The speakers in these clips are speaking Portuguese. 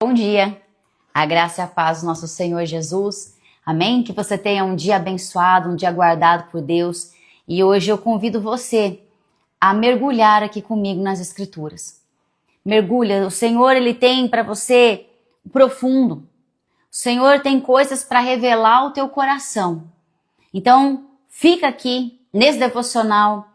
Bom dia, a graça e a paz do nosso Senhor Jesus, amém? Que você tenha um dia abençoado, um dia guardado por Deus. E hoje eu convido você a mergulhar aqui comigo nas Escrituras. Mergulha, o Senhor ele tem para você o profundo. O Senhor tem coisas para revelar ao teu coração. Então, fica aqui nesse devocional,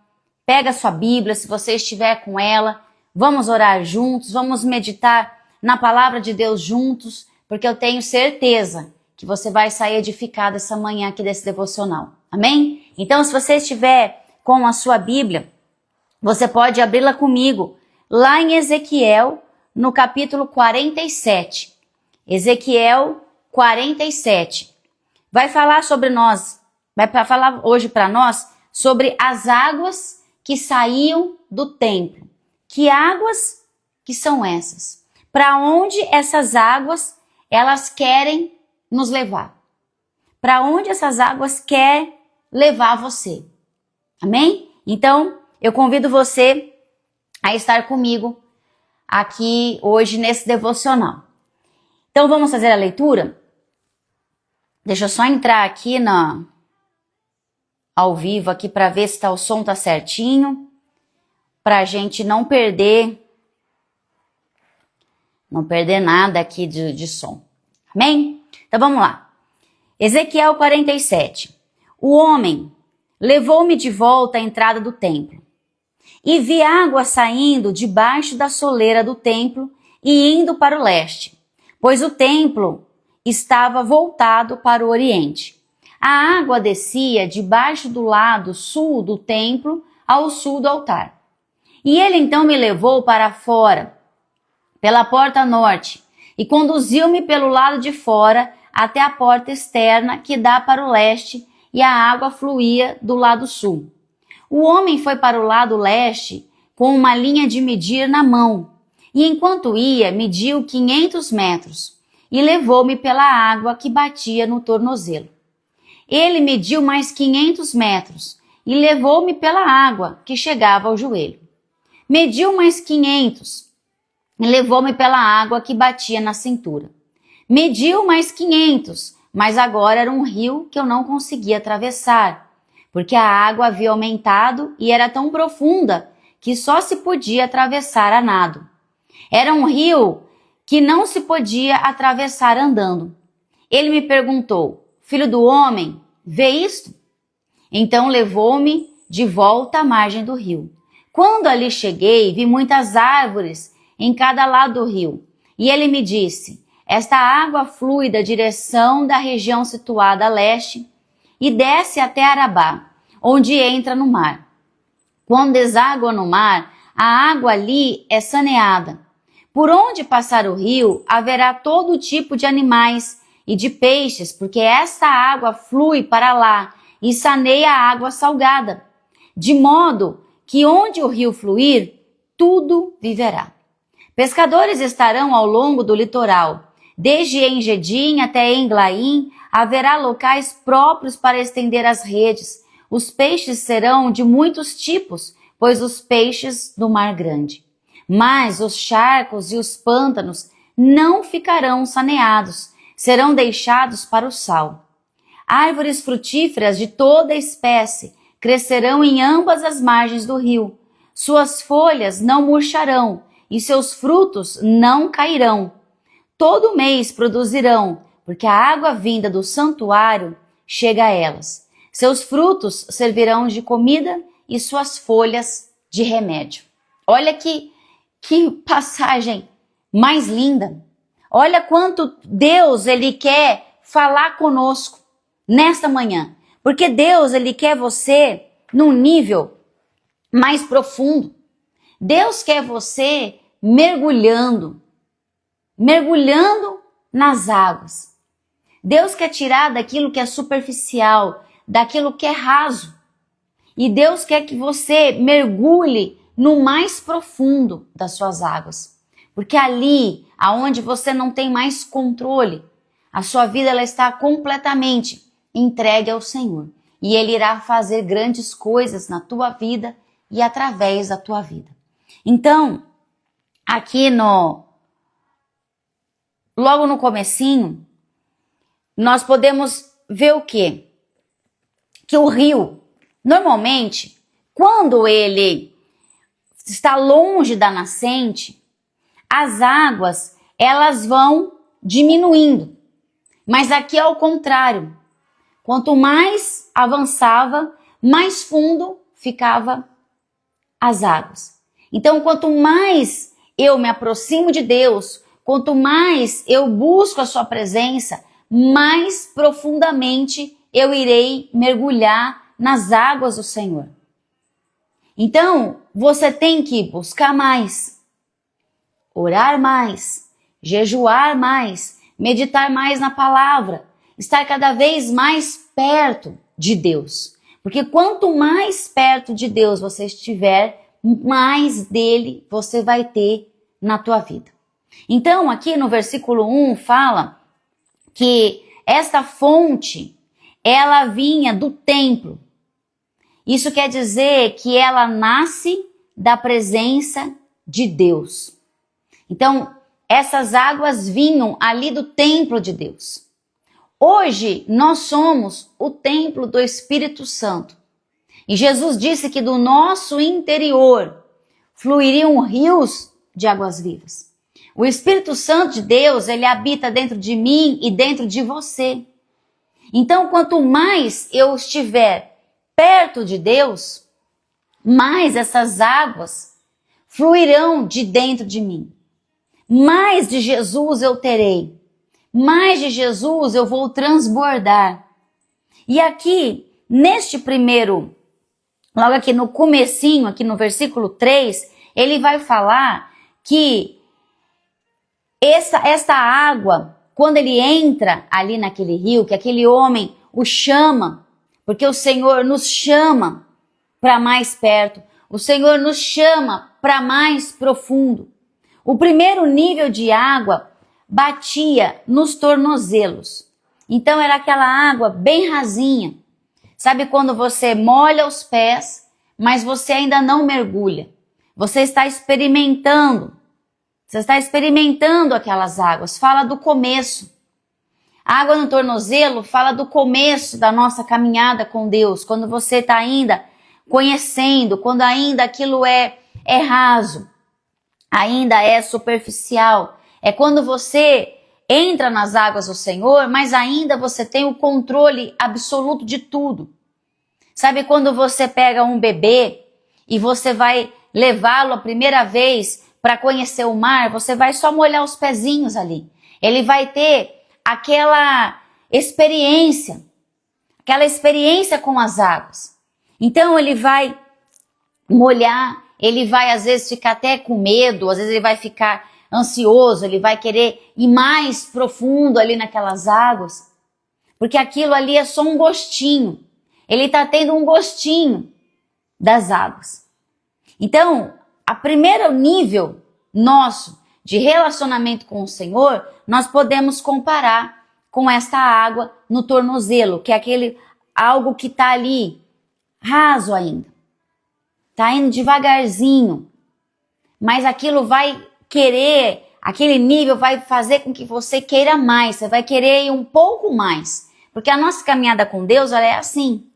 pega a sua Bíblia, se você estiver com ela, vamos orar juntos, vamos meditar na palavra de Deus juntos, porque eu tenho certeza que você vai sair edificado essa manhã aqui desse devocional. Amém? Então, se você estiver com a sua Bíblia, você pode abri-la comigo lá em Ezequiel, no capítulo 47. Ezequiel 47. Vai falar sobre nós, vai falar hoje para nós sobre as águas que saíam do templo. Que águas que são essas? Para onde essas águas elas querem nos levar? Para onde essas águas querem levar você? Amém? Então, eu convido você a estar comigo aqui hoje nesse devocional. Então, vamos fazer a leitura? Deixa eu só entrar aqui ao vivo aqui para ver se o som tá certinho, para a gente não perder nada aqui de som. Amém? Então vamos lá. Ezequiel 47. O homem levou-me de volta à entrada do templo e vi água saindo debaixo da soleira do templo e indo para o leste, pois o templo estava voltado para o oriente. A água descia debaixo do lado sul do templo ao sul do altar. E ele então me levou para fora, pela porta norte, e conduziu-me pelo lado de fora até a porta externa que dá para o leste, e a água fluía do lado sul. O homem foi para o lado leste com uma linha de medir na mão, e enquanto ia, mediu 500 metros, e levou-me pela água que batia no tornozelo. Ele mediu mais 500 metros, e levou-me pela água que chegava ao joelho. Mediu mais 500, e levou-me pela água que batia na cintura. Mediu mais 500, mas agora era um rio que eu não conseguia atravessar, porque a água havia aumentado e era tão profunda que só se podia atravessar a nado. Era um rio que não se podia atravessar andando. Ele me perguntou: filho do homem, vê isto? Então levou-me de volta à margem do rio. Quando ali cheguei, vi muitas árvores em cada lado do rio. E ele me disse: esta água flui da direção da região situada a leste e desce até Arabá, onde entra no mar. Quando deságua no mar, a água ali é saneada. Por onde passar o rio, haverá todo tipo de animais e de peixes, porque esta água flui para lá e saneia a água salgada, de modo que onde o rio fluir, tudo viverá. Pescadores estarão ao longo do litoral. Desde Engedim até Englaim, haverá locais próprios para estender as redes. Os peixes serão de muitos tipos, pois os peixes do mar grande. Mas os charcos e os pântanos não ficarão saneados, serão deixados para o sal. Árvores frutíferas de toda espécie crescerão em ambas as margens do rio. Suas folhas não murcharão e seus frutos não cairão. Todo mês produzirão, porque a água vinda do santuário chega a elas. Seus frutos servirão de comida e suas folhas de remédio. Olha que passagem mais linda. Olha quanto Deus ele quer falar conosco nesta manhã. Porque Deus ele quer você num nível mais profundo. Deus quer você mergulhando nas águas. Deus quer tirar daquilo que é superficial, daquilo que é raso. E Deus quer que você mergulhe no mais profundo das suas águas. Porque ali, aonde você não tem mais controle, a sua vida ela está completamente entregue ao Senhor. E Ele irá fazer grandes coisas na tua vida e através da tua vida. Então, aqui no logo no comecinho, nós podemos ver o quê? Que o rio, normalmente, quando ele está longe da nascente, as águas, elas vão diminuindo. Mas aqui é o contrário. Quanto mais avançava, mais fundo ficava as águas. Então, quanto mais eu me aproximo de Deus, quanto mais eu busco a sua presença, mais profundamente eu irei mergulhar nas águas do Senhor. Então, você tem que buscar mais, orar mais, jejuar mais, meditar mais na palavra, estar cada vez mais perto de Deus. Porque quanto mais perto de Deus você estiver, mais dele você vai ter na tua vida. Então, aqui no versículo 1 fala que esta fonte, ela vinha do templo. Isso quer dizer que ela nasce da presença de Deus. Então, essas águas vinham ali do templo de Deus. Hoje, nós somos o templo do Espírito Santo. E Jesus disse que do nosso interior fluiriam rios de águas vivas. O Espírito Santo de Deus, ele habita dentro de mim e dentro de você. Então, quanto mais eu estiver perto de Deus, mais essas águas fluirão de dentro de mim. Mais de Jesus eu terei. Mais de Jesus eu vou transbordar. E aqui, neste primeiro, logo aqui no comecinho, aqui no versículo 3, ele vai falar que esta água, quando ele entra ali naquele rio, que aquele homem o chama, porque o Senhor nos chama para mais perto, o Senhor nos chama para mais profundo. O primeiro nível de água batia nos tornozelos. Então era aquela água bem rasinha. Sabe quando você molha os pés, mas você ainda não mergulha? Você está experimentando. Você está experimentando aquelas águas. Fala do começo. A água no tornozelo fala do começo da nossa caminhada com Deus. Quando você está ainda conhecendo, quando ainda aquilo é raso, ainda é superficial. É quando você entra nas águas do Senhor, mas ainda você tem o controle absoluto de tudo. Sabe quando você pega um bebê e você vai levá-lo a primeira vez para conhecer o mar, você vai só molhar os pezinhos ali. Ele vai ter aquela experiência com as águas. Então ele vai molhar, ele vai às vezes ficar até com medo, às vezes ele vai ficar ansioso, ele vai querer ir mais profundo ali naquelas águas, porque aquilo ali é só um gostinho. Ele está tendo um gostinho das águas. Então, a primeiro nível nosso de relacionamento com o Senhor, nós podemos comparar com esta água no tornozelo, que é aquele algo que está ali raso ainda. Está indo devagarzinho, mas aquilo vai querer, aquele nível vai fazer com que você queira mais, você vai querer ir um pouco mais. Porque a nossa caminhada com Deus, ela é assim.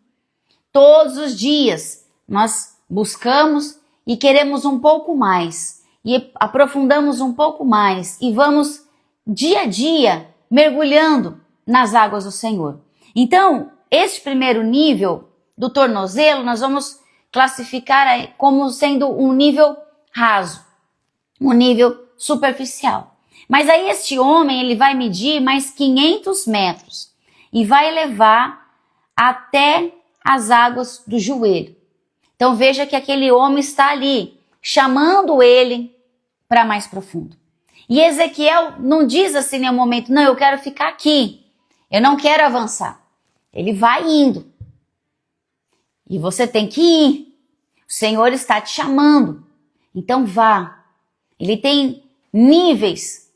Todos os dias nós buscamos e queremos um pouco mais. E aprofundamos um pouco mais. E vamos dia a dia mergulhando nas águas do Senhor. Então, este primeiro nível do tornozelo, nós vamos classificar como sendo um nível raso. Um nível superficial. Mas aí este homem, ele vai medir mais 500 metros e vai levar até as águas do joelho. Então veja que aquele homem está ali, chamando ele para mais profundo. E Ezequiel não diz assim em nenhum momento, não, eu quero ficar aqui, eu não quero avançar. Ele vai indo. E você tem que ir. O Senhor está te chamando. Então vá. Ele tem níveis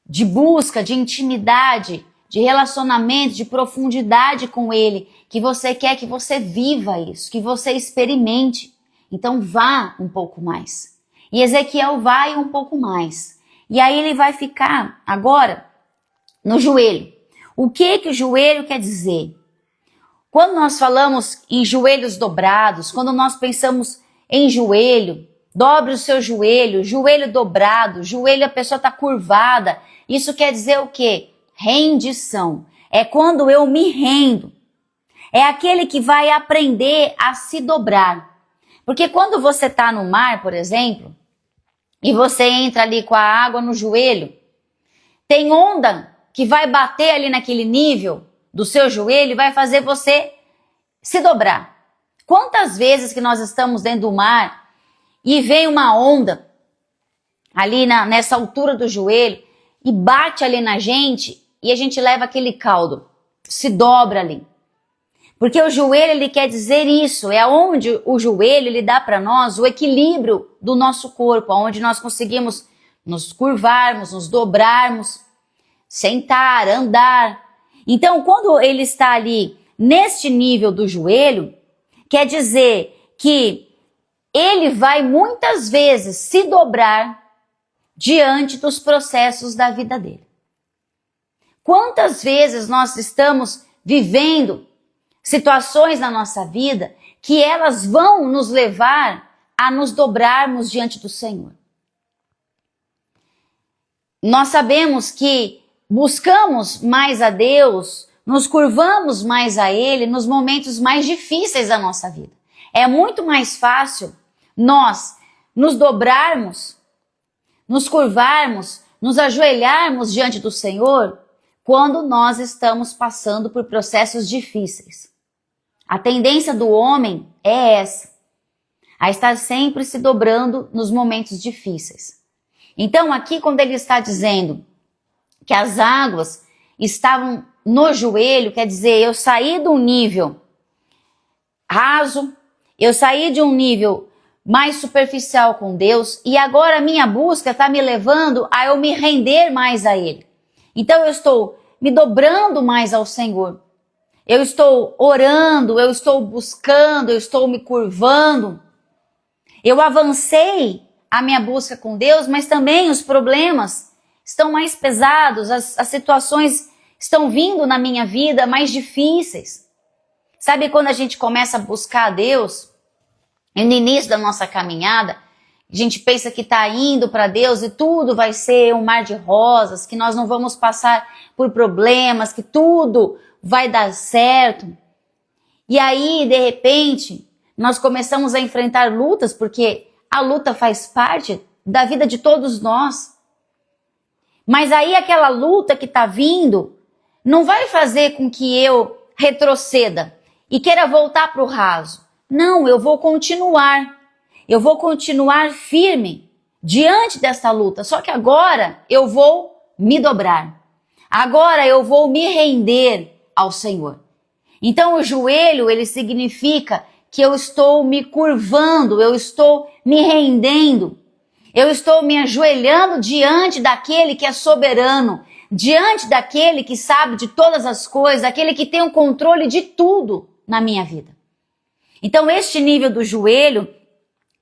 de busca, de intimidade, de relacionamento, de profundidade com Ele, que você quer que você viva isso, que você experimente. Então vá um pouco mais. E Ezequiel vai um pouco mais. E aí ele vai ficar agora no joelho. O que o joelho quer dizer? Quando nós falamos em joelhos dobrados, quando nós pensamos em joelho, dobre o seu joelho, joelho dobrado, joelho a pessoa está curvada. Isso quer dizer o quê? Rendição. É quando eu me rendo. É aquele que vai aprender a se dobrar. Porque quando você está no mar, por exemplo, e você entra ali com a água no joelho, tem onda que vai bater ali naquele nível do seu joelho e vai fazer você se dobrar. Quantas vezes que nós estamos dentro do mar e vem uma onda ali nessa altura do joelho e bate ali na gente e a gente leva aquele caldo, se dobra ali. Porque o joelho, ele quer dizer isso, é onde o joelho, ele dá para nós o equilíbrio do nosso corpo, onde nós conseguimos nos curvarmos, nos dobrarmos, sentar, andar. Então, quando ele está ali neste nível do joelho, quer dizer que ele vai muitas vezes se dobrar diante dos processos da vida dele. Quantas vezes nós estamos vivendo situações na nossa vida que elas vão nos levar a nos dobrarmos diante do Senhor. Nós sabemos que buscamos mais a Deus, nos curvamos mais a Ele nos momentos mais difíceis da nossa vida. É muito mais fácil nós nos dobrarmos, nos curvarmos, nos ajoelharmos diante do Senhor quando nós estamos passando por processos difíceis. A tendência do homem é essa, a estar sempre se dobrando nos momentos difíceis. Então aqui quando ele está dizendo que as águas estavam no joelho, quer dizer, eu saí de um nível raso, eu saí de um nível mais superficial com Deus e agora a minha busca está me levando a eu me render mais a Ele. Então eu estou me dobrando mais ao Senhor. Eu estou orando, eu estou buscando, eu estou me curvando. Eu avancei a minha busca com Deus, mas também os problemas estão mais pesados, as situações estão vindo na minha vida mais difíceis. Sabe quando a gente começa a buscar a Deus, e no início da nossa caminhada, a gente pensa que está indo para Deus e tudo vai ser um mar de rosas, que nós não vamos passar por problemas, que tudo vai dar certo. E aí, de repente, nós começamos a enfrentar lutas, porque a luta faz parte da vida de todos nós. Mas aí aquela luta que está vindo não vai fazer com que eu retroceda e queira voltar para o raso. Não, eu vou continuar. Eu vou continuar firme diante dessa luta. Só que agora eu vou me dobrar. Agora eu vou me render ao Senhor. Então o joelho, ele significa que eu estou me curvando, eu estou me rendendo, eu estou me ajoelhando diante daquele que é soberano, diante daquele que sabe de todas as coisas, daquele que tem o controle de tudo na minha vida. Então este nível do joelho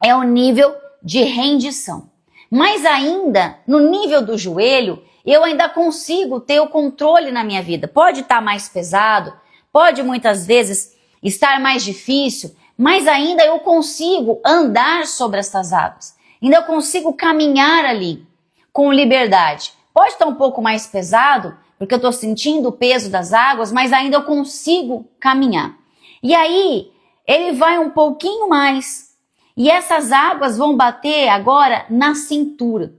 é o nível de rendição. Mas ainda, no nível do joelho, eu ainda consigo ter o controle na minha vida. Pode estar mais pesado, pode muitas vezes estar mais difícil, mas ainda eu consigo andar sobre essas águas. Ainda eu consigo caminhar ali com liberdade. Pode estar um pouco mais pesado, porque eu estou sentindo o peso das águas, mas ainda eu consigo caminhar. E aí, ele vai um pouquinho mais. E essas águas vão bater agora na cintura.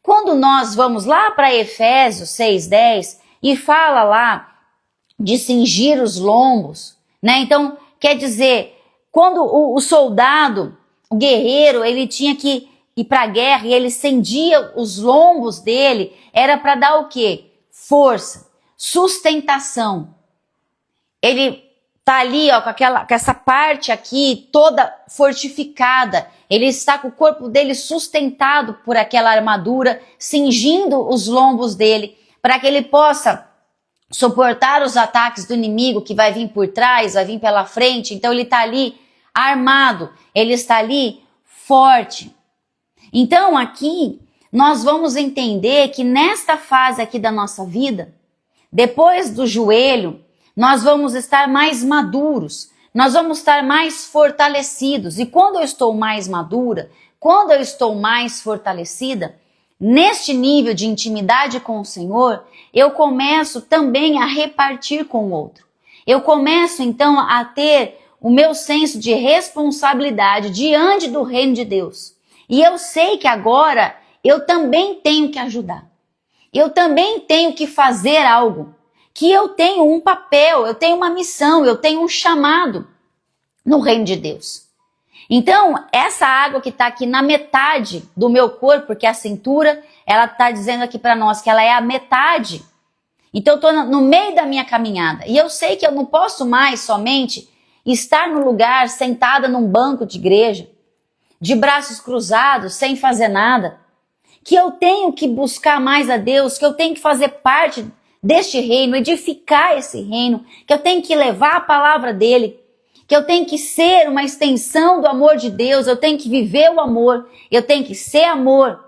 Quando nós vamos lá para Efésios 6:10 e fala lá de cingir os lombos, né? Então, quer dizer, quando o soldado, o guerreiro, ele tinha que ir para a guerra e ele cingia os lombos dele, era para dar o quê? Força, sustentação. Ele tá ali, ó, com essa parte aqui toda fortificada. Ele está com o corpo dele sustentado por aquela armadura, cingindo os lombos dele, para que ele possa suportar os ataques do inimigo que vai vir por trás, vai vir pela frente. Então ele está ali armado, ele está ali forte. Então aqui nós vamos entender que nesta fase aqui da nossa vida, Depois do joelho, nós vamos estar mais maduros, nós vamos estar mais fortalecidos. E quando eu estou mais madura, quando eu estou mais fortalecida, neste nível de intimidade com o Senhor, eu começo também a repartir com o outro. Eu começo então a ter o meu senso de responsabilidade diante do reino de Deus. E eu sei que agora eu também tenho que ajudar. Eu também tenho que fazer algo. Que eu tenho um papel, eu tenho uma missão, eu tenho um chamado no reino de Deus. Então, essa água que está aqui na metade do meu corpo, porque a cintura, ela está dizendo aqui para nós que ela é a metade. Então, eu estou no meio da minha caminhada. E eu sei que eu não posso mais somente estar no lugar, sentada num banco de igreja, de braços cruzados, sem fazer nada. Que eu tenho que buscar mais a Deus, que eu tenho que fazer parte deste reino, edificar esse reino, que eu tenho que levar a palavra dele, que eu tenho que ser uma extensão do amor de Deus, eu tenho que viver o amor, eu tenho que ser amor,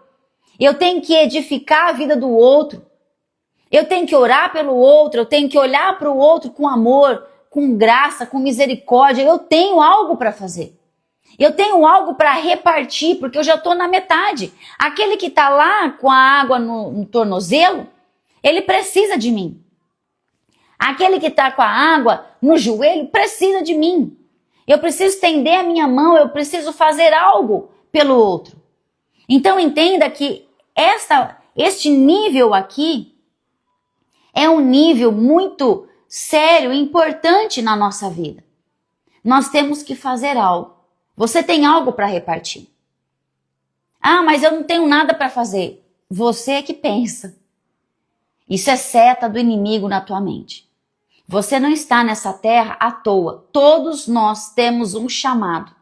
eu tenho que edificar a vida do outro, eu tenho que orar pelo outro, eu tenho que olhar para o outro com amor, com graça, com misericórdia. Eu tenho algo para fazer. Eu tenho algo para repartir, porque eu já estou na metade. Aquele que está lá com a água no tornozelo, ele precisa de mim. Aquele que está com a água no joelho precisa de mim. Eu preciso estender a minha mão, eu preciso fazer algo pelo outro. Então entenda que este nível aqui é um nível muito sério e importante na nossa vida. Nós temos que fazer algo. Você tem algo para repartir. Ah, mas eu não tenho nada para fazer. Você é que pensa. Isso é seta do inimigo na tua mente. Você não está nessa terra à toa. Todos nós temos um chamado.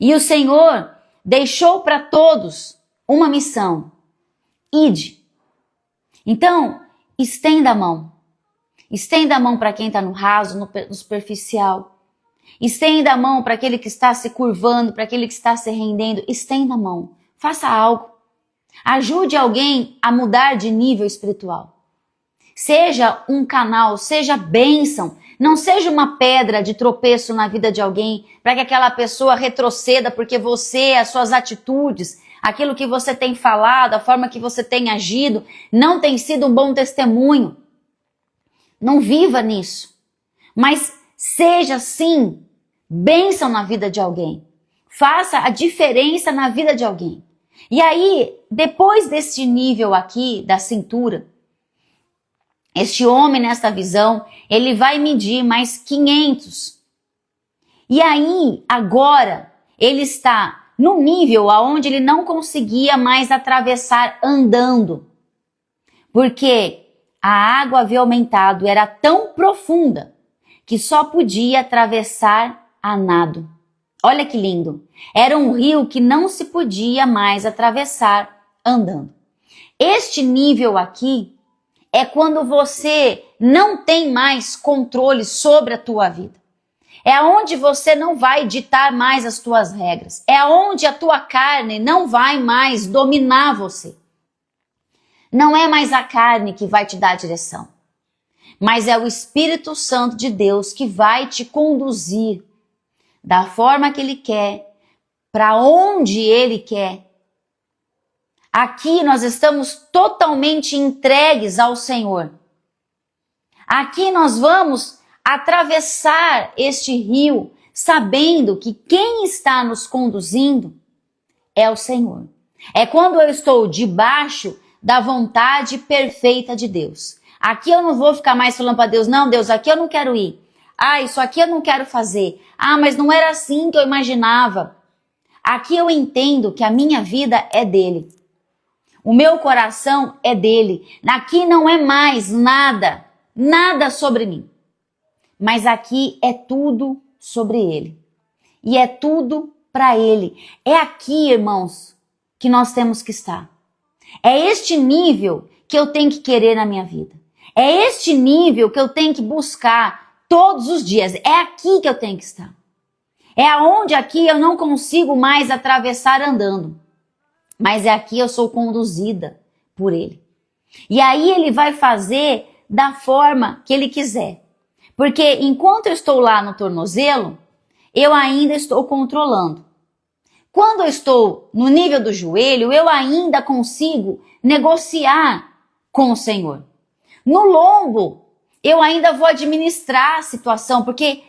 E o Senhor deixou para todos uma missão. Ide. Então, estenda a mão. Estenda a mão para quem está no raso, no superficial. Estenda a mão para aquele que está se curvando, para aquele que está se rendendo. Estenda a mão. Faça algo. Ajude alguém a mudar de nível espiritual. Seja um canal, seja bênção. Não seja uma pedra de tropeço na vida de alguém para que aquela pessoa retroceda porque você, as suas atitudes, aquilo que você tem falado, a forma que você tem agido, não tem sido um bom testemunho. Não viva nisso. Mas seja sim bênção na vida de alguém. Faça a diferença na vida de alguém. E aí, depois deste nível aqui da cintura, este homem nesta visão, ele vai medir mais 500. E aí, agora, ele está no nível aonde ele não conseguia mais atravessar andando. Porque a água havia aumentado, era tão profunda que só podia atravessar a nado. Olha que lindo! Era um rio que não se podia mais atravessar andando. Este nível aqui é quando você não tem mais controle sobre a tua vida. É onde você não vai ditar mais as tuas regras. É onde a tua carne não vai mais dominar você. Não é mais a carne que vai te dar a direção, mas é o Espírito Santo de Deus que vai te conduzir da forma que Ele quer, para onde Ele quer. Aqui nós estamos totalmente entregues ao Senhor. Aqui nós vamos atravessar este rio, sabendo que quem está nos conduzindo é o Senhor. É quando eu estou debaixo da vontade perfeita de Deus. Aqui eu não vou ficar mais falando para Deus, não, Deus, aqui eu não quero ir. Ah, isso aqui eu não quero fazer. Ah, mas não era assim que eu imaginava. Aqui eu entendo que a minha vida é dele. O meu coração é dele. Aqui não é mais nada sobre mim. Mas aqui é tudo sobre ele. E é tudo para ele. É aqui, irmãos, que nós temos que estar. É este nível que eu tenho que querer na minha vida. É este nível que eu tenho que buscar todos os dias. É aqui que eu tenho que estar. É aonde aqui eu não consigo mais atravessar andando. Mas é aqui eu sou conduzida por ele. E aí ele vai fazer da forma que ele quiser. Porque enquanto eu estou lá no tornozelo, eu ainda estou controlando. Quando eu estou no nível do joelho, eu ainda consigo negociar com o Senhor. No lombo, eu ainda vou administrar a situação, porque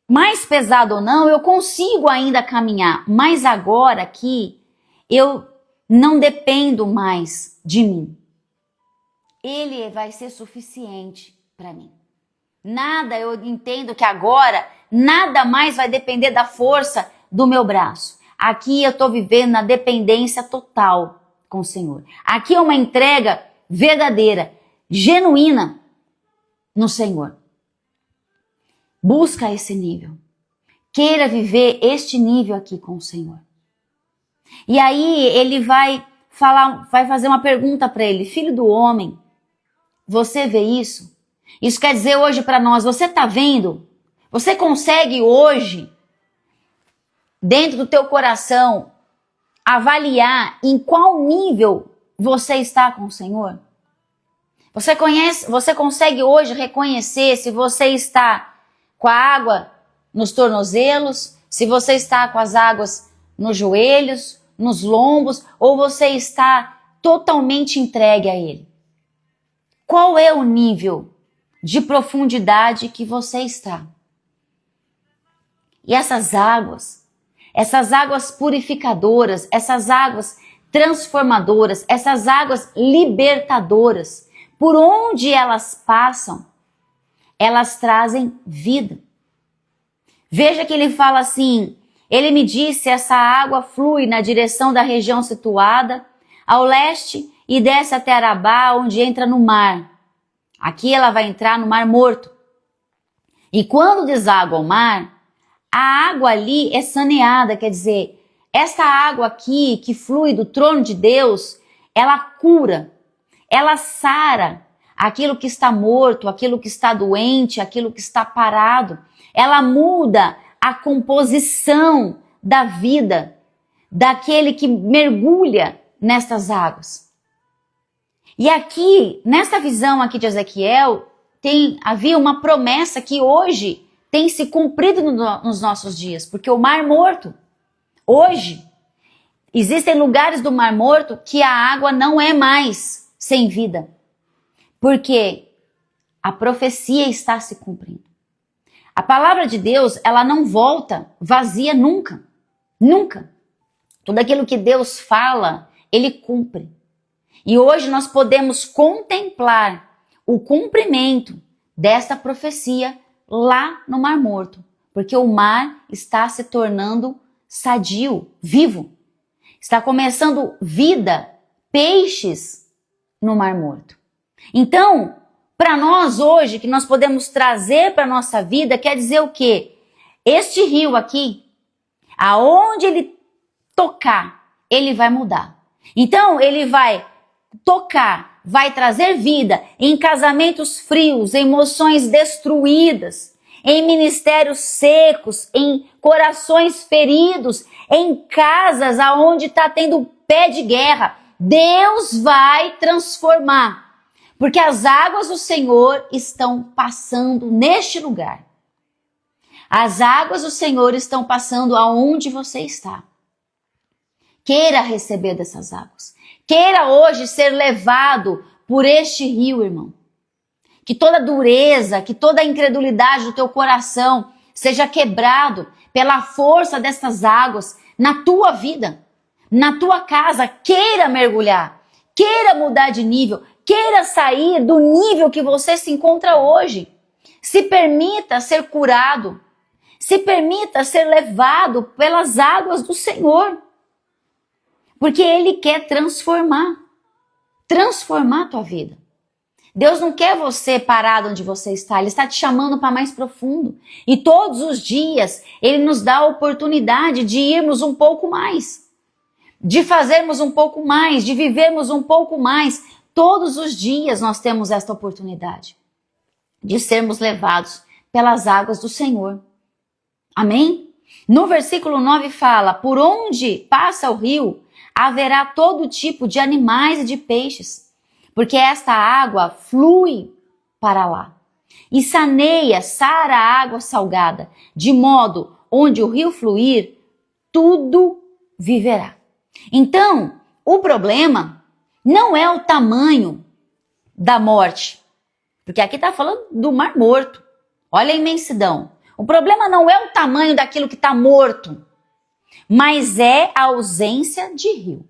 mais pesado ou não, eu consigo ainda caminhar. Mas agora aqui, eu não dependo mais de mim. Ele vai ser suficiente para mim. Nada, eu entendo que agora, nada mais vai depender da força do meu braço. Aqui eu estou vivendo na dependência total com o Senhor. Aqui é uma entrega verdadeira, genuína no Senhor. Busca esse nível. Queira viver este nível aqui com o Senhor. E aí ele vai fazer uma pergunta para ele: filho do homem, você vê isso? Isso quer dizer hoje para nós, você está vendo? Você consegue hoje, dentro do teu coração, avaliar em qual nível você está com o Senhor? Você consegue hoje reconhecer se você está com a água nos tornozelos, se você está com as águas nos joelhos, nos lombos, ou você está totalmente entregue a Ele? Qual é o nível de profundidade que você está? E essas águas purificadoras, essas águas transformadoras, essas águas libertadoras, por onde elas passam, elas trazem vida. Veja que ele fala assim: ele me disse, essa água flui na direção da região situada ao leste e desce até Arabá, onde entra no mar. Aqui ela vai entrar no Mar Morto. E quando deságua ao mar, a água ali é saneada, quer dizer, esta água aqui que flui do trono de Deus, ela cura, ela sara aquilo que está morto, aquilo que está doente, aquilo que está parado. Ela muda a composição da vida daquele que mergulha nestas águas. E aqui, nesta visão aqui de Ezequiel, havia uma promessa que hoje tem se cumprido nos nossos dias, porque o Mar Morto, hoje, existem lugares do Mar Morto que a água não é mais sem vida, porque a profecia está se cumprindo. A palavra de Deus, ela não volta vazia nunca, nunca. Tudo aquilo que Deus fala, Ele cumpre. E hoje nós podemos contemplar o cumprimento desta profecia lá no Mar Morto, porque o mar está se tornando sadio, vivo. Está começando vida, peixes no Mar Morto. Então, para nós hoje, que nós podemos trazer para a nossa vida, quer dizer o quê? Este rio aqui, aonde ele tocar, ele vai mudar. Então, ele vai tocar, vai trazer vida em casamentos frios, em emoções destruídas, em ministérios secos, em corações feridos, em casas aonde está tendo pé de guerra. Deus vai transformar, porque as águas do Senhor estão passando neste lugar. As águas do Senhor estão passando aonde você está. Queira receber dessas águas. Queira hoje ser levado por este rio, irmão. Que toda dureza, que toda incredulidade do teu coração seja quebrado pela força destas águas na tua vida, na tua casa. Queira mergulhar, queira mudar de nível, queira sair do nível que você se encontra hoje. Se permita ser curado, se permita ser levado pelas águas do Senhor. Porque Ele quer transformar a tua vida. Deus não quer você parado onde você está, Ele está te chamando para mais profundo. E todos os dias Ele nos dá a oportunidade de irmos um pouco mais, de fazermos um pouco mais, de vivermos um pouco mais. Todos os dias nós temos esta oportunidade de sermos levados pelas águas do Senhor. Amém? No versículo 9 fala: por onde passa o rio, haverá todo tipo de animais e de peixes, porque esta água flui para lá. E sara a água salgada, de modo onde o rio fluir, tudo viverá. Então, o problema não é o tamanho da morte, porque aqui está falando do Mar Morto. Olha a imensidão. O problema não é o tamanho daquilo que está morto, mas é a ausência de rio.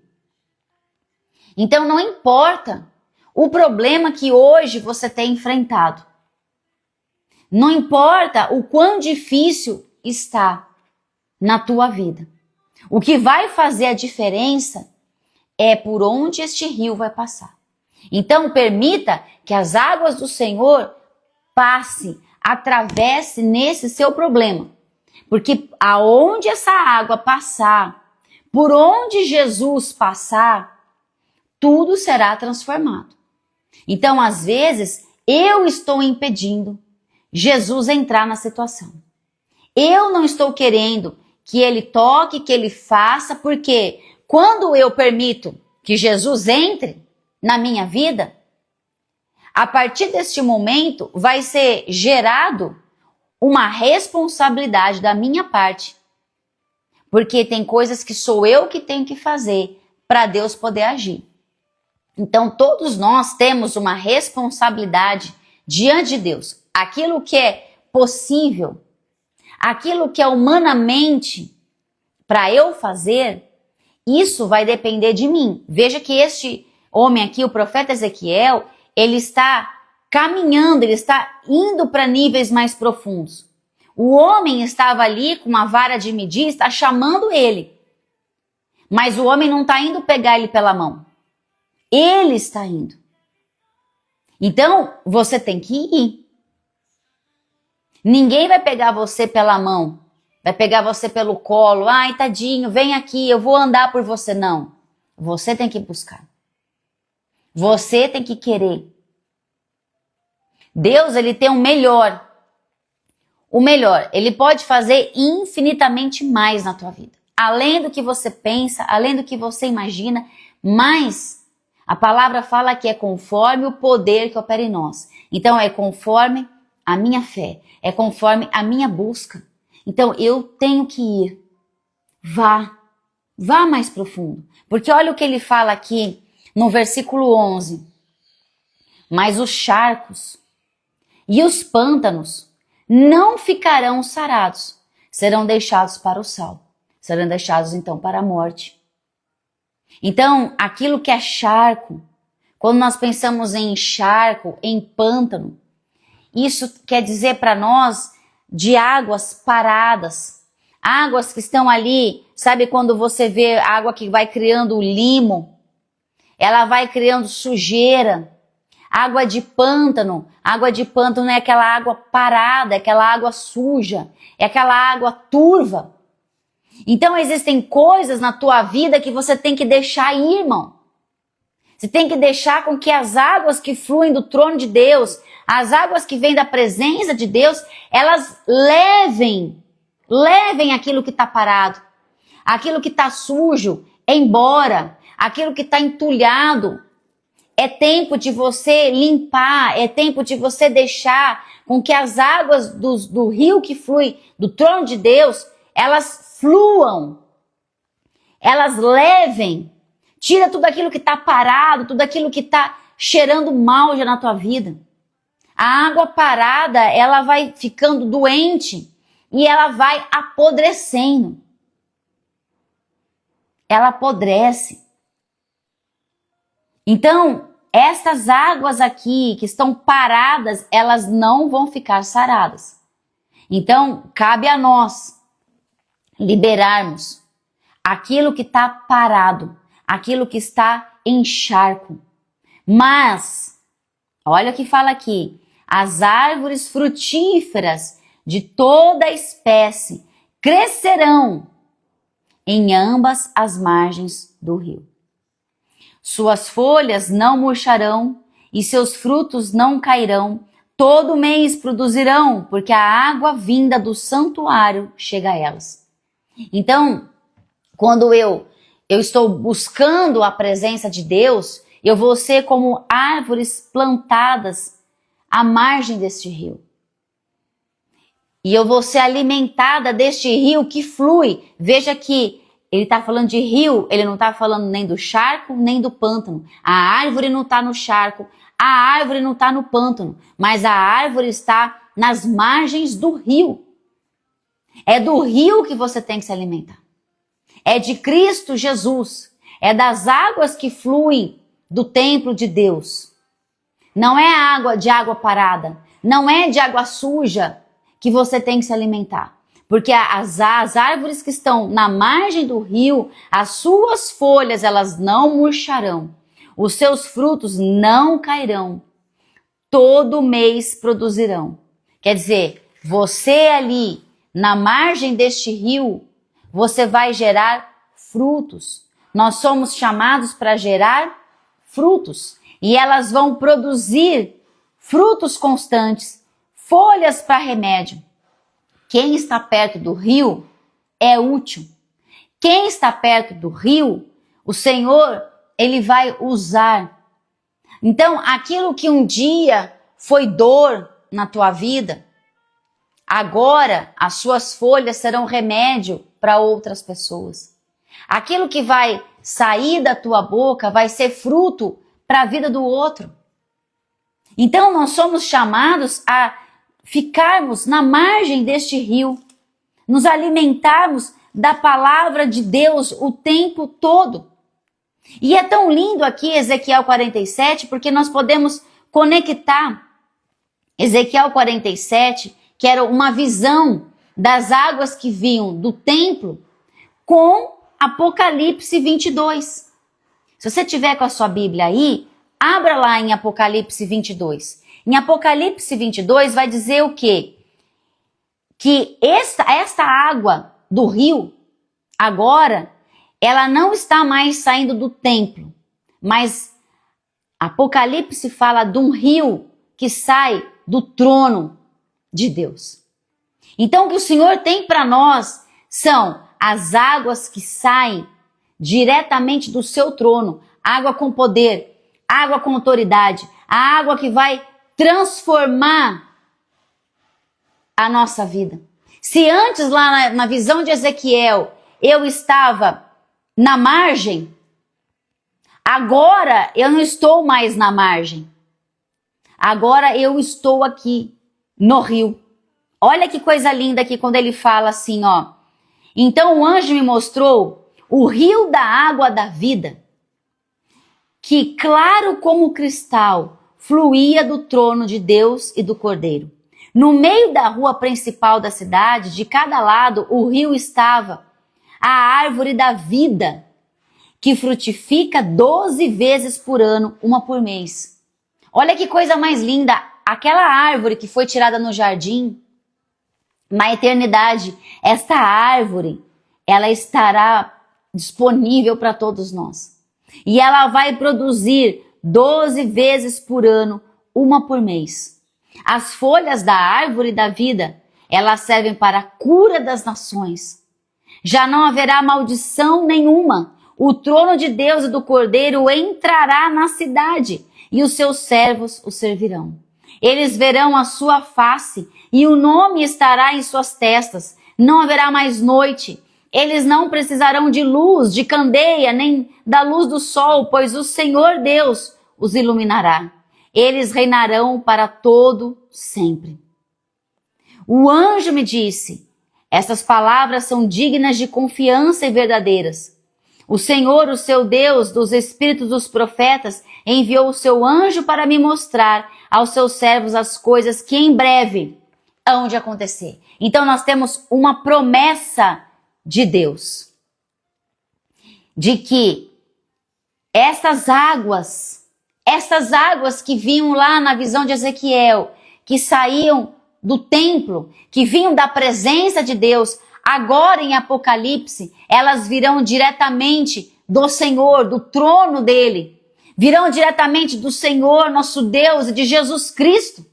Então não importa o problema que hoje você tem enfrentado. Não importa o quão difícil está na tua vida. O que vai fazer a diferença é por onde este rio vai passar. Então permita que as águas do Senhor passe, atravesse nesse seu problema. Porque aonde essa água passar, por onde Jesus passar, tudo será transformado. Então, às vezes, eu estou impedindo Jesus entrar na situação. Eu não estou querendo que ele toque, que ele faça, porque quando eu permito que Jesus entre na minha vida, a partir deste momento vai ser gerado uma responsabilidade da minha parte. Porque tem coisas que sou eu que tenho que fazer para Deus poder agir. Então todos nós temos uma responsabilidade diante de Deus. Aquilo que é possível, aquilo que é humanamente para eu fazer, isso vai depender de mim. Veja que este homem aqui, o profeta Ezequiel, ele está caminhando, ele está indo para níveis mais profundos. O homem estava ali com uma vara de medir, está chamando ele. Mas o homem não está indo pegar ele pela mão. Ele está indo. Então, você tem que ir. Ninguém vai pegar você pela mão. Vai pegar você pelo colo. Ai, tadinho, vem aqui, eu vou andar por você. Não. Você tem que buscar. Você tem que querer. Deus, ele tem o melhor. O melhor. Ele pode fazer infinitamente mais na tua vida. Além do que você pensa, além do que você imagina, mas a palavra fala que é conforme o poder que opera em nós. Então é conforme a minha fé, é conforme a minha busca. Então eu tenho que ir. Vá mais profundo. Porque olha o que ele fala aqui no versículo 11. Mas os charcos e os pântanos não ficarão sarados, serão deixados para o sal. Serão deixados então para a morte. Então, aquilo que é charco, quando nós pensamos em charco, em pântano, isso quer dizer para nós de águas paradas, águas que estão ali, sabe quando você vê água que vai criando limo, ela vai criando sujeira, água de pântano é aquela água parada, é aquela água suja, é aquela água turva. Então existem coisas na tua vida que você tem que deixar ir, irmão. Você tem que deixar com que as águas que fluem do trono de Deus, as águas que vêm da presença de Deus, elas levem aquilo que está parado, aquilo que está sujo embora, aquilo que está entulhado. É tempo de você limpar, é tempo de você deixar com que as águas do rio que flui do trono de Deus, elas fluam, elas levem, tira tudo aquilo que está parado, tudo aquilo que está cheirando mal já na tua vida. A água parada, ela vai ficando doente e ela vai apodrecendo. Ela apodrece. Então, estas águas aqui que estão paradas, elas não vão ficar saradas. Então, cabe a nós liberarmos aquilo que está parado, aquilo que está em charco. Mas, olha o que fala aqui, as árvores frutíferas de toda espécie crescerão em ambas as margens do rio. Suas folhas não murcharão e seus frutos não cairão. Todo mês produzirão, porque a água vinda do santuário chega a elas. Então, quando eu estou buscando a presença de Deus, eu vou ser como árvores plantadas à margem deste rio. E eu vou ser alimentada deste rio que flui. Veja que ele está falando de rio, ele não está falando nem do charco, nem do pântano. A árvore não está no charco, a árvore não está no pântano, mas a árvore está nas margens do rio. É do rio que você tem que se alimentar. É de Cristo Jesus. É das águas que fluem do templo de Deus. Não é água de água parada. Não é de água suja que você tem que se alimentar. Porque as árvores que estão na margem do rio, as suas folhas, elas não murcharão. Os seus frutos não cairão. Todo mês produzirão. Quer dizer, você ali, na margem deste rio, você vai gerar frutos. Nós somos chamados para gerar frutos. E elas vão produzir frutos constantes, folhas para remédio. Quem está perto do rio é útil. Quem está perto do rio, o Senhor, ele vai usar. Então, aquilo que um dia foi dor na tua vida, agora as suas folhas serão remédio para outras pessoas. Aquilo que vai sair da tua boca vai ser fruto para a vida do outro. Então, nós somos chamados a ficarmos na margem deste rio, nos alimentarmos da palavra de Deus o tempo todo. E é tão lindo aqui Ezequiel 47, porque nós podemos conectar Ezequiel 47, que era uma visão das águas que vinham do templo, com Apocalipse 22. Se você tiver com a sua Bíblia aí, abra lá em Apocalipse 22. Em Apocalipse 22 vai dizer o quê? Que esta água do rio, agora, ela não está mais saindo do templo, mas Apocalipse fala de um rio que sai do trono de Deus. Então o que o Senhor tem para nós são as águas que saem diretamente do seu trono, água com poder, água com autoridade, a água que vai transformar a nossa vida. Se antes lá na visão de Ezequiel eu estava na margem, agora eu não estou mais na margem. Agora eu estou aqui no rio. Olha que coisa linda aqui quando ele fala assim, ó. Então o anjo me mostrou o rio da água da vida, que claro como cristal fluía do trono de Deus e do Cordeiro. No meio da rua principal da cidade, de cada lado, o rio estava a árvore da vida, que frutifica 12 vezes por ano, uma por mês. Olha que coisa mais linda, aquela árvore que foi tirada no jardim, na eternidade, esta árvore, ela estará disponível para todos nós. E ela vai produzir 12 vezes por ano, uma por mês. As folhas da árvore da vida, elas servem para a cura das nações. Já não haverá maldição nenhuma. O trono de Deus e do Cordeiro entrará na cidade e os seus servos o servirão. Eles verão a sua face e o nome estará em suas testas. Não haverá mais noite. Eles não precisarão de luz, de candeia, nem da luz do sol, pois o Senhor Deus os iluminará. Eles reinarão para todo sempre. O anjo me disse, essas palavras são dignas de confiança e verdadeiras. O Senhor, o seu Deus, dos espíritos dos profetas, enviou o seu anjo para me mostrar aos seus servos as coisas que em breve hão de acontecer. Então nós temos uma promessa de Deus, de que estas águas que vinham lá na visão de Ezequiel, que saíam do templo, que vinham da presença de Deus, agora em Apocalipse, elas virão diretamente do Senhor, do trono dele, virão diretamente do Senhor, nosso Deus, e de Jesus Cristo.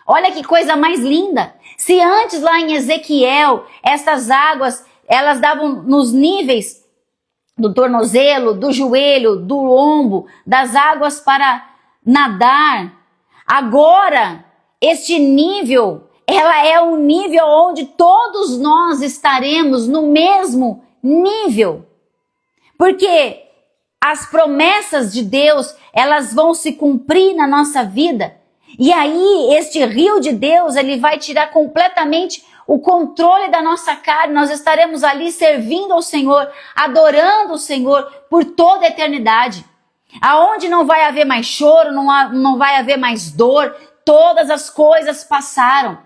Olha que coisa mais linda! Se antes lá em Ezequiel, estas águas, elas davam nos níveis do tornozelo, do joelho, do lombo, das águas para nadar. Agora, este nível, ela é um nível onde todos nós estaremos no mesmo nível. Porque as promessas de Deus, elas vão se cumprir na nossa vida. E aí, este rio de Deus, ele vai tirar completamente o controle da nossa carne. Nós estaremos ali servindo ao Senhor, adorando o Senhor por toda a eternidade. Aonde não vai haver mais choro, não vai haver mais dor, todas as coisas passaram.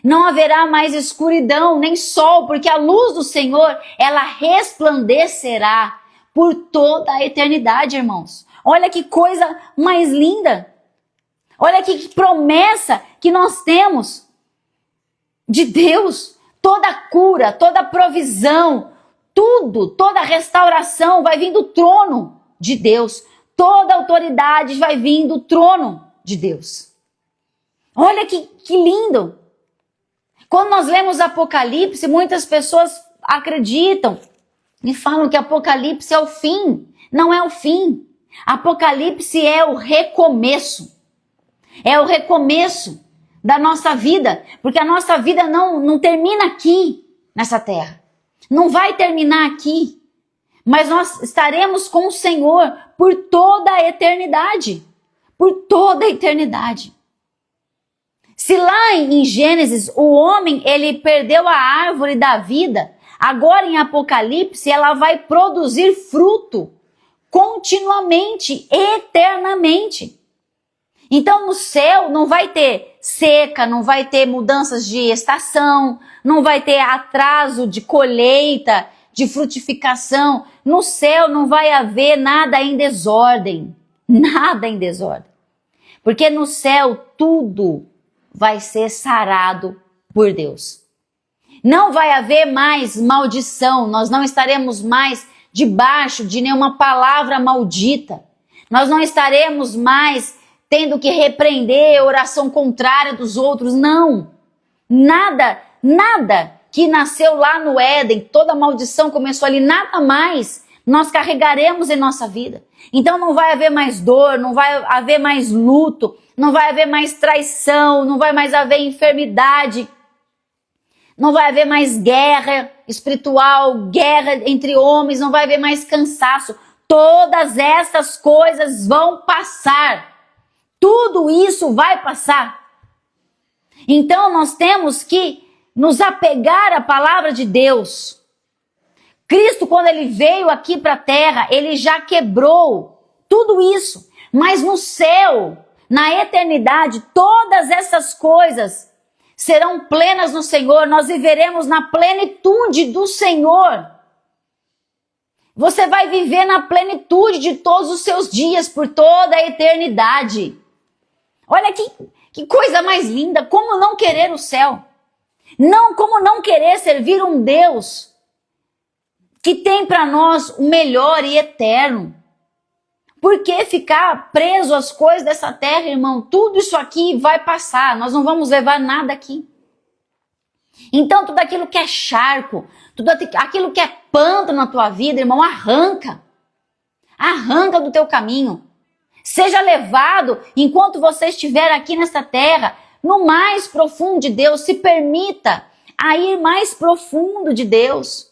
Não haverá mais escuridão, nem sol, porque a luz do Senhor, ela resplandecerá por toda a eternidade, irmãos. Olha que coisa mais linda. Olha que promessa que nós temos de Deus. Toda cura, toda provisão, tudo, toda restauração vai vir do trono de Deus. Toda autoridade vai vir do trono de Deus. Olha que lindo. Quando nós lemos Apocalipse, muitas pessoas acreditam e falam que Apocalipse é o fim. Não é o fim. Apocalipse é o recomeço. É o recomeço da nossa vida. Porque a nossa vida não termina aqui, nessa terra. Não vai terminar aqui. Mas nós estaremos com o Senhor por toda a eternidade. Por toda a eternidade. Se lá em Gênesis o homem ele perdeu a árvore da vida, agora em Apocalipse ela vai produzir fruto continuamente, eternamente. Então no céu não vai ter seca, não vai ter mudanças de estação, não vai ter atraso de colheita, de frutificação. No céu não vai haver nada em desordem, nada em desordem. Porque no céu tudo vai ser sarado por Deus. Não vai haver mais maldição, nós não estaremos mais debaixo de nenhuma palavra maldita. Nós não estaremos mais tendo que repreender a oração contrária dos outros, não. Nada que nasceu lá no Éden, toda maldição começou ali, nada mais nós carregaremos em nossa vida. Então não vai haver mais dor, não vai haver mais luto, não vai haver mais traição, não vai mais haver enfermidade, não vai haver mais guerra espiritual, guerra entre homens, não vai haver mais cansaço. Todas essas coisas vão passar. Tudo isso vai passar. Então nós temos que nos apegar à palavra de Deus. Cristo, quando ele veio aqui para a terra, ele já quebrou tudo isso. Mas no céu, na eternidade, todas essas coisas serão plenas no Senhor. Nós viveremos na plenitude do Senhor. Você vai viver na plenitude de todos os seus dias, por toda a eternidade. Olha que coisa mais linda. Como não querer o céu? Como não querer servir um Deus que tem para nós o melhor e eterno? Por que ficar preso às coisas dessa terra, irmão? Tudo isso aqui vai passar, nós não vamos levar nada aqui. Então tudo aquilo que é charco, tudo aquilo que é pântano na tua vida, irmão, arranca. Arranca do teu caminho. Seja levado, enquanto você estiver aqui nesta terra, no mais profundo de Deus. Se permita a ir mais profundo de Deus.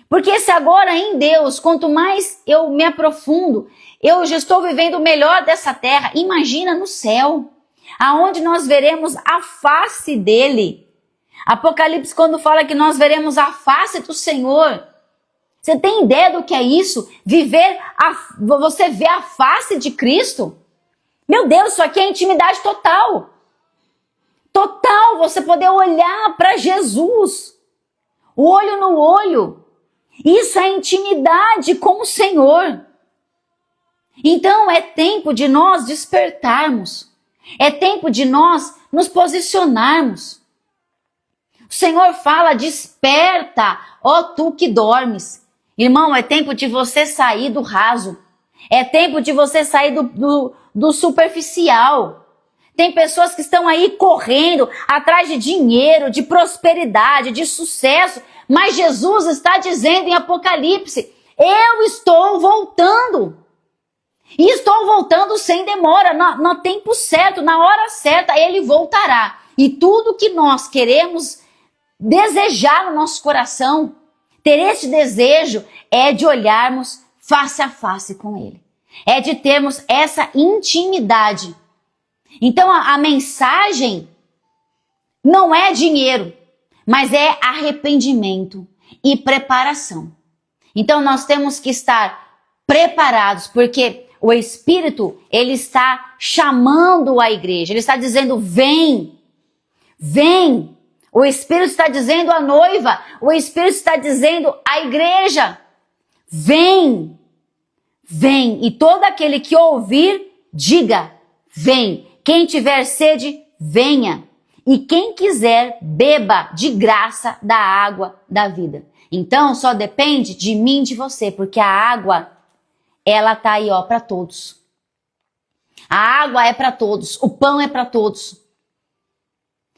Porque se agora em Deus, quanto mais eu me aprofundo, eu já estou vivendo o melhor dessa terra. Imagina no céu, aonde nós veremos a face dele. Apocalipse, quando fala que nós veremos a face do Senhor. Você tem ideia do que é isso? Você vê a face de Cristo? Meu Deus, isso aqui é intimidade total. Total, você poder olhar para Jesus. Olho no olho. Isso é intimidade com o Senhor. Então é tempo de nós despertarmos. É tempo de nós nos posicionarmos. O Senhor fala, desperta, ó tu que dormes. Irmão, é tempo de você sair do raso. É tempo de você sair do superficial. Tem pessoas que estão aí correndo atrás de dinheiro, de prosperidade, de sucesso. Mas Jesus está dizendo em Apocalipse, eu estou voltando. E estou voltando sem demora, no tempo certo, na hora certa, ele voltará. E tudo que nós queremos desejar no nosso coração, ter esse desejo, é de olharmos face a face com ele. É de termos essa intimidade. Então a mensagem não é dinheiro, mas é arrependimento e preparação. Então nós temos que estar preparados, porque o Espírito, ele está chamando a igreja, ele está dizendo: vem, vem. O Espírito está dizendo à noiva, o Espírito está dizendo à igreja: vem, vem. E todo aquele que ouvir, diga: vem. Quem tiver sede, venha. E quem quiser, beba de graça da água da vida. Então só depende de mim e de você, porque a água, ela tá aí, ó, para todos. A água é para todos, o pão é para todos.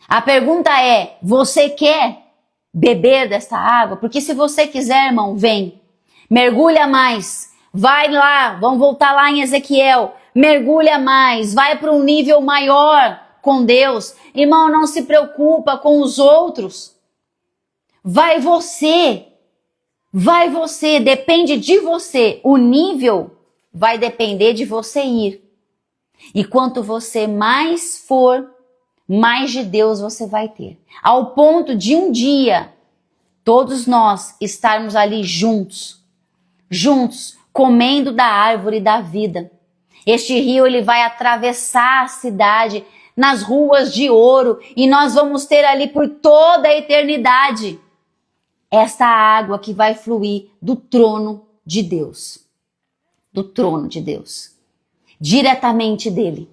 A pergunta é: você quer beber dessa água? Porque se você quiser, irmão, vem. Mergulha mais. Vai lá, vamos voltar lá em Ezequiel. Mergulha mais, vai para um nível maior com Deus. Irmão, não se preocupa com os outros. Vai você. Vai você, depende de você. O nível vai depender de você ir. E quanto você mais for, mais de Deus você vai ter. Ao ponto de um dia, todos nós estarmos ali juntos, comendo da árvore da vida. Este rio, ele vai atravessar a cidade nas ruas de ouro e nós vamos ter ali por toda a eternidade esta água que vai fluir do trono de Deus. Do trono de Deus. Diretamente dele.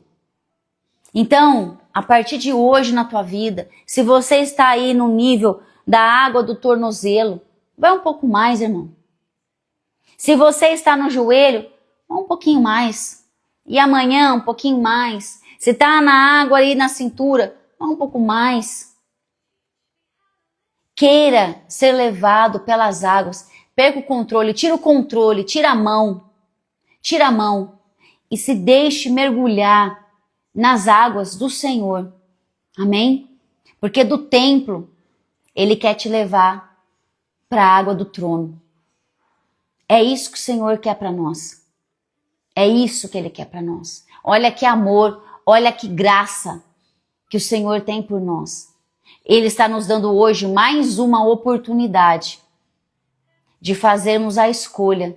Então, a partir de hoje na tua vida, se você está aí no nível da água do tornozelo, vai um pouco mais, irmão. Se você está no joelho, vai um pouquinho mais. E amanhã um pouquinho mais. Se está na água aí na cintura, vai um pouco mais. Queira ser levado pelas águas. Perca o controle, tira a mão. Tira a mão e se deixe mergulhar nas águas do Senhor. Amém? Porque do templo, ele quer te levar para a água do trono. É isso que o Senhor quer para nós. É isso que ele quer para nós. Olha que amor, olha que graça que o Senhor tem por nós. Ele está nos dando hoje mais uma oportunidade de fazermos a escolha,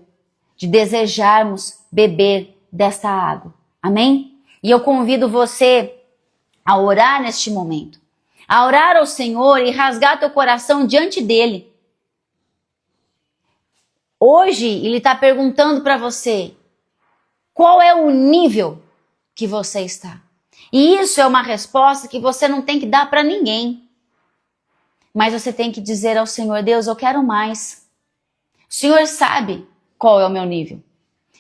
de desejarmos beber desta água. Amém? E eu convido você a orar neste momento. A orar ao Senhor e rasgar teu coração diante dele. Hoje ele está perguntando para você: qual é o nível que você está? E isso é uma resposta que você não tem que dar para ninguém. Mas você tem que dizer ao Senhor: Deus, eu quero mais. O Senhor sabe qual é o meu nível,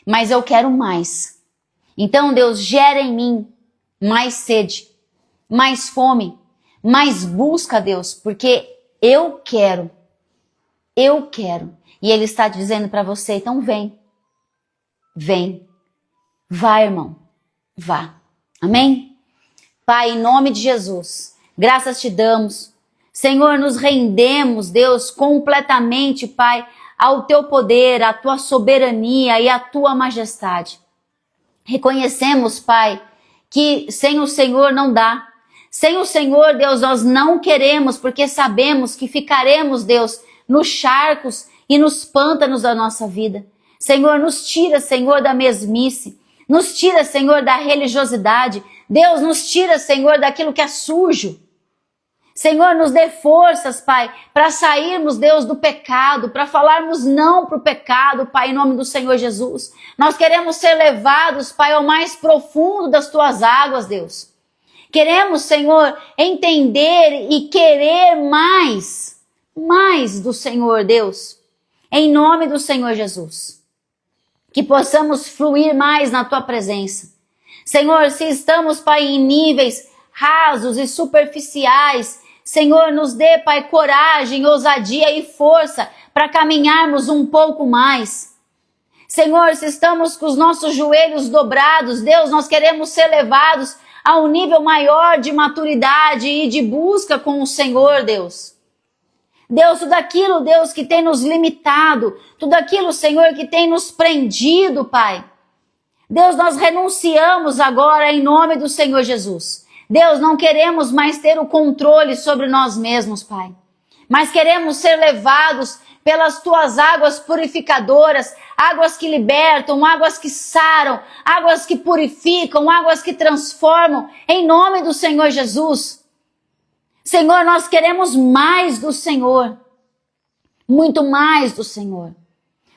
mas eu quero mais. Então, Deus, gera em mim mais sede, mais fome, mais busca, Deus, porque eu quero. E Ele está dizendo para você: então vem. Vá, irmão, vá. Amém? Pai, em nome de Jesus, graças te damos. Senhor, nos rendemos, Deus, completamente, Pai, ao teu poder, à tua soberania e à tua majestade. Reconhecemos, Pai, que sem o Senhor não dá. Sem o Senhor, Deus, nós não queremos, porque sabemos que ficaremos, Deus, nos charcos e nos pântanos da nossa vida. Senhor, nos tira, Senhor, da mesmice. Nos tira, Senhor, da religiosidade. Deus, nos tira, Senhor, daquilo que é sujo. Senhor, nos dê forças, Pai, para sairmos, Deus, do pecado, para falarmos não para o pecado, Pai, em nome do Senhor Jesus. Nós queremos ser levados, Pai, ao mais profundo das tuas águas, Deus. Queremos, Senhor, entender e querer mais do Senhor, Deus, em nome do Senhor Jesus. Que possamos fluir mais na tua presença. Senhor, se estamos, Pai, em níveis rasos e superficiais, Senhor, nos dê, Pai, coragem, ousadia e força para caminharmos um pouco mais. Senhor, se estamos com os nossos joelhos dobrados, Deus, nós queremos ser levados a um nível maior de maturidade e de busca com o Senhor, Deus. Deus, tudo aquilo, Deus, que tem nos limitado, tudo aquilo, Senhor, que tem nos prendido, Pai. Deus, nós renunciamos agora em nome do Senhor Jesus. Deus, não queremos mais ter o controle sobre nós mesmos, Pai. Mas queremos ser levados pelas tuas águas purificadoras, águas que libertam, águas que saram, águas que purificam, águas que transformam, em nome do Senhor Jesus. Senhor, nós queremos mais do Senhor, muito mais do Senhor.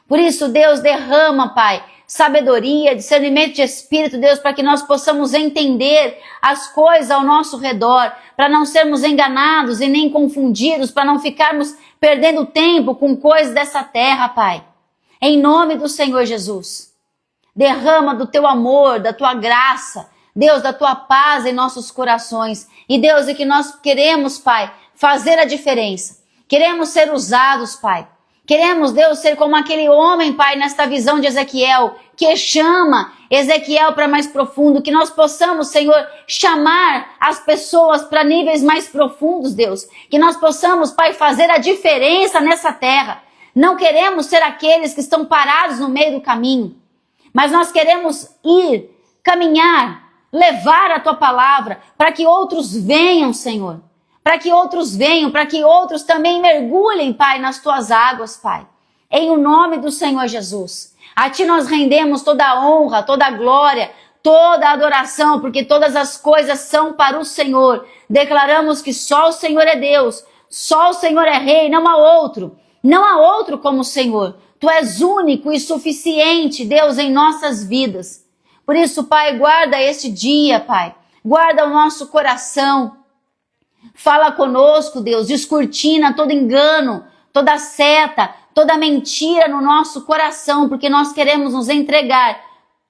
Por isso, Deus, derrama, Pai, sabedoria, discernimento de espírito, Deus, para que nós possamos entender as coisas ao nosso redor, para não sermos enganados e nem confundidos, para não ficarmos perdendo tempo com coisas dessa terra, Pai. Em nome do Senhor Jesus, derrama do teu amor, da tua graça, Deus, da tua paz em nossos corações. E Deus, é que nós queremos, Pai, fazer a diferença. Queremos ser usados, Pai. Queremos, Deus, ser como aquele homem, Pai, nesta visão de Ezequiel, que chama Ezequiel para mais profundo, que nós possamos, Senhor, chamar as pessoas para níveis mais profundos, Deus. Que nós possamos, Pai, fazer a diferença nessa terra. Não queremos ser aqueles que estão parados no meio do caminho, mas nós queremos ir, caminhar, levar a tua palavra para que outros venham, Senhor. Para que outros venham, para que outros também mergulhem, Pai, nas tuas águas, Pai. Em o nome do Senhor Jesus. A ti nós rendemos toda a honra, toda a glória, toda a adoração, porque todas as coisas são para o Senhor. Declaramos que só o Senhor é Deus, só o Senhor é Rei, não há outro. Não há outro como o Senhor. Tu és único e suficiente, Deus, em nossas vidas. Por isso, Pai, guarda este dia, Pai. Guarda o nosso coração. Fala conosco, Deus, descortina todo engano, toda seta, toda mentira no nosso coração, porque nós queremos nos entregar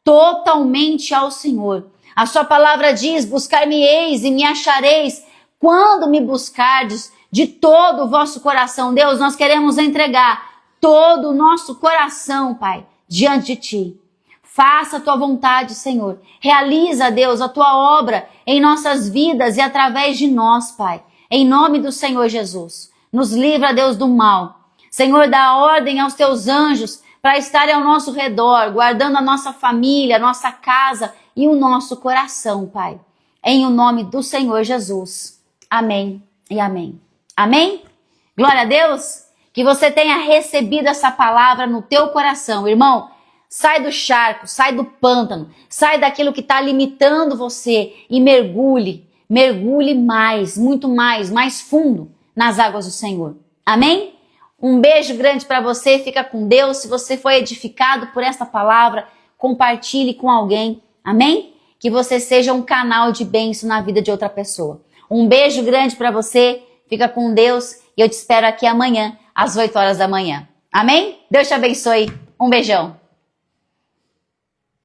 totalmente ao Senhor. A sua palavra diz, buscar-me-eis e me achareis quando me buscardes de todo o vosso coração. Deus, nós queremos entregar todo o nosso coração, Pai, diante de ti. Faça a tua vontade, Senhor. Realiza, Deus, a tua obra em nossas vidas e através de nós, Pai. Em nome do Senhor Jesus. Nos livra, Deus, do mal. Senhor, dá ordem aos teus anjos para estarem ao nosso redor, guardando a nossa família, a nossa casa e o nosso coração, Pai. Em o nome do Senhor Jesus. Amém e amém. Amém? Glória a Deus. Que você tenha recebido essa palavra no teu coração, irmão. Sai do charco, sai do pântano, sai daquilo que está limitando você e mergulhe mais, muito mais fundo nas águas do Senhor. Amém? Um beijo grande para você, fica com Deus. Se você foi edificado por essa palavra, compartilhe com alguém. Amém? Que você seja um canal de bênção na vida de outra pessoa. Um beijo grande para você, fica com Deus e eu te espero aqui amanhã, às 8 horas da manhã. Amém? Deus te abençoe. Um beijão.